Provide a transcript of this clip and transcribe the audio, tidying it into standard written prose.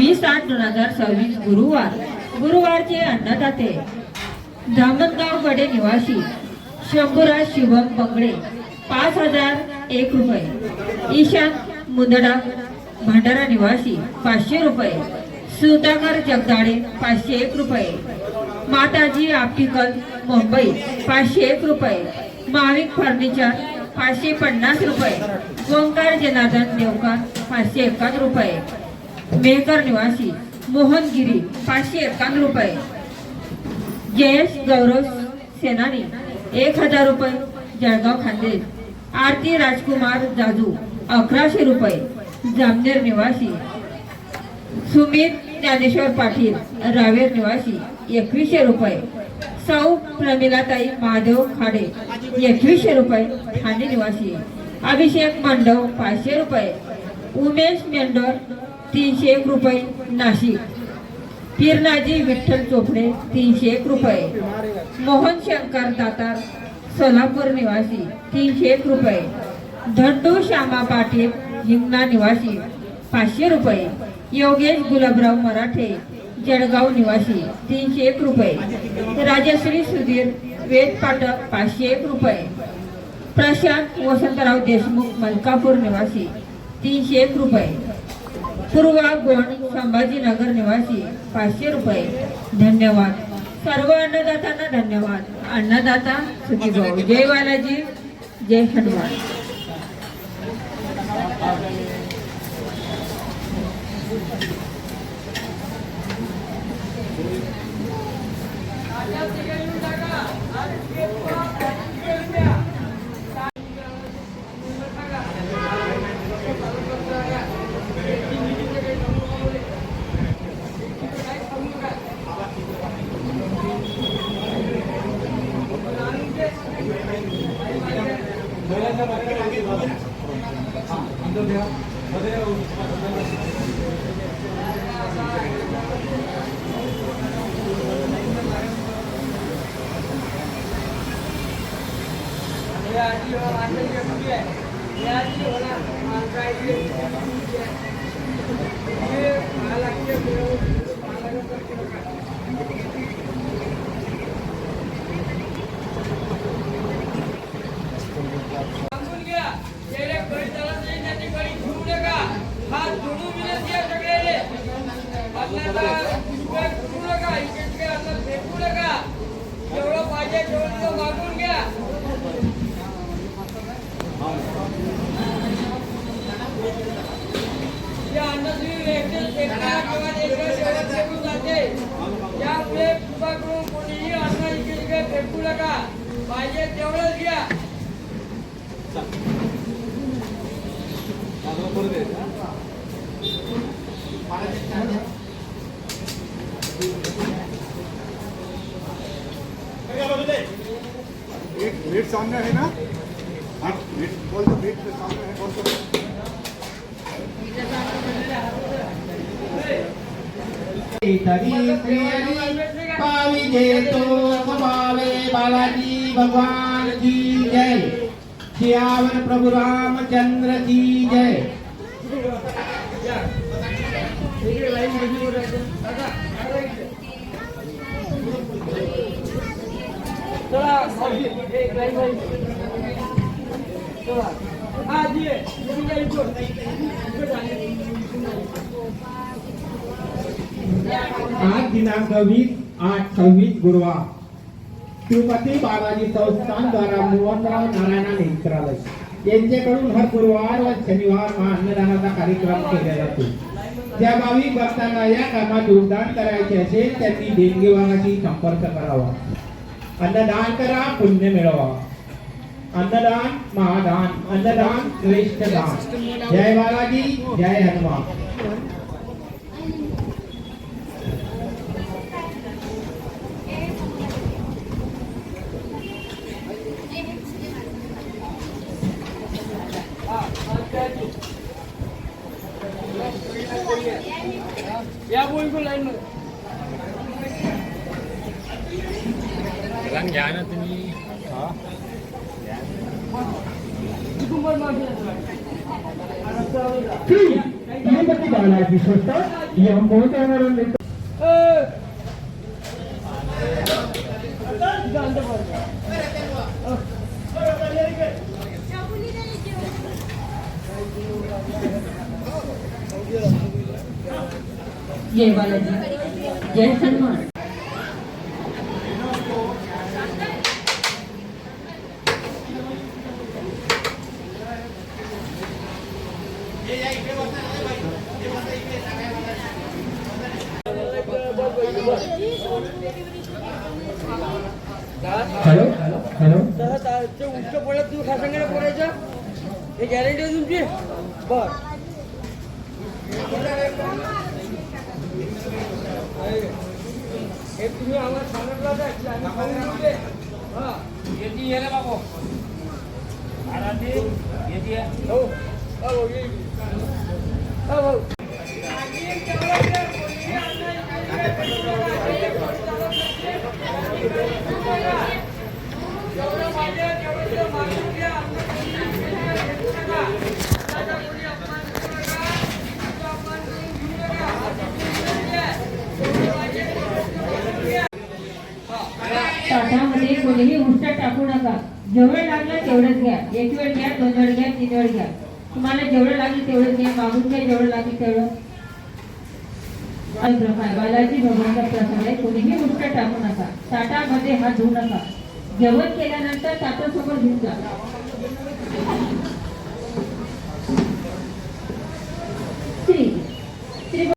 20/8/2026 गुरुवारचे अन्नदाते धामणगाव गडे निवासी शंभूराज शिवम बंगडे 5001 रुपये। ईशान मुंदडा भंडारा निवासी 500 रुपये। सुधाकर जगदाळे 501 रुपये। माताजी ऑप्टिकल मुंबई 501 रुपये। माविक फर्निचर 550 रुपये। ओंकार जनार्दन देवकर 551 रुपये। मेहकर निवासी मोहनगिरी 551 रुपये। जयेश गौरव सेनानी 1000 रुपये जळगाव खानदेश। आरती राजकुमार जाजू 1100 रुपये जामनेर निवासी। सुमित ज्ञानेश्वर पाटील रावेर निवासी 2100 रुपये। सौ प्रमिलाताई महादेव खाडे 2100 रुपये ठाणे निवासी। अभिषेक मंडव 500 रुपये। उमेश मेंढर 301 रुपये नाशिक। पीरनाजी विठ्ठल चोपडे 301 रुपये। मोहन शंकर दातार सोलापूर निवासी 301 रुपये। धंडू श्यामा पाटील हिंगणा निवासी 500 रुपये। योगेश गुलाबराव मराठे जळगाव निवासी 301 रुपये। राजश्री सुधीर वेद पाठक 501 रुपये। प्रशांत वसंतराव देशमुख मलकापूर निवासी 301 रुपये। पूर्वा गोंड संभाजीनगर निवासी 500 रुपये। धन्यवाद सर्व अन्नदात्यांना धन्यवाद। अन्नदाता सुखी भव। जय बालाजी जय हनुमान। वेट सामने है ना? वेट बोल तो वेट सामने है बोल तो पाविजे तो पावे बालाजी भगवान की जय। सियावर प्रभु रामचंद्र की जय। आज दिनांक 20/8/26 गुरुवार तिरुपती बालाजी संस्थान द्वारा मोहनराव नारायण नेत्रालय यांच्याकडून हर गुरुवार व शनिवार हा अन्नदानाचा कार्यक्रम केला जातो। ज्या भाविक भक्तांना या कामात योगदान करायचे असेल त्यांनी देणगी विभागाशी संपर्क करावा। अन्नदान करा पुण्य मिळवा। अन्नदान महादान अन्नदान श्रेष्ठ दान। जय बालाजी जय हनुमान। या बोल को लाइन में रंग घ्या ना तुम्ही। हा कुटुंब तिरुपती बालाजी संस्थान या मोहनारायण जय बालाजी, जय हनुमान. हॅलो हॅलो ते उच्च पडलं तू खासंगाला पोरायचं हे गॅरंटी आहे तुमची बर हे तुम्ही आम्हाला सांगितलं होतं की आम्ही खाऊन घेऊ दे. हा येते ये रे बाबू आराधी येते हो हो ये हो हो ताटामध्ये कोणीही उष्ट टाकू नका. जेवढं लागलं तेवढंच घ्या. एक वेळ घ्या, 2 वेळ घ्या, 3 वेळ घ्या. तुम्हाला जेवढं लागेल तेवढं घ्या. मागून घ्या जेवढं लागेल तेवढं. बालाजी भगवानचा प्रसाद आहे. कोणीही उष्ट टाकू नका. ताटामध्ये हात धुवू नका. जेवण केल्यानंतर ताटासमोर घेऊन जा. श्री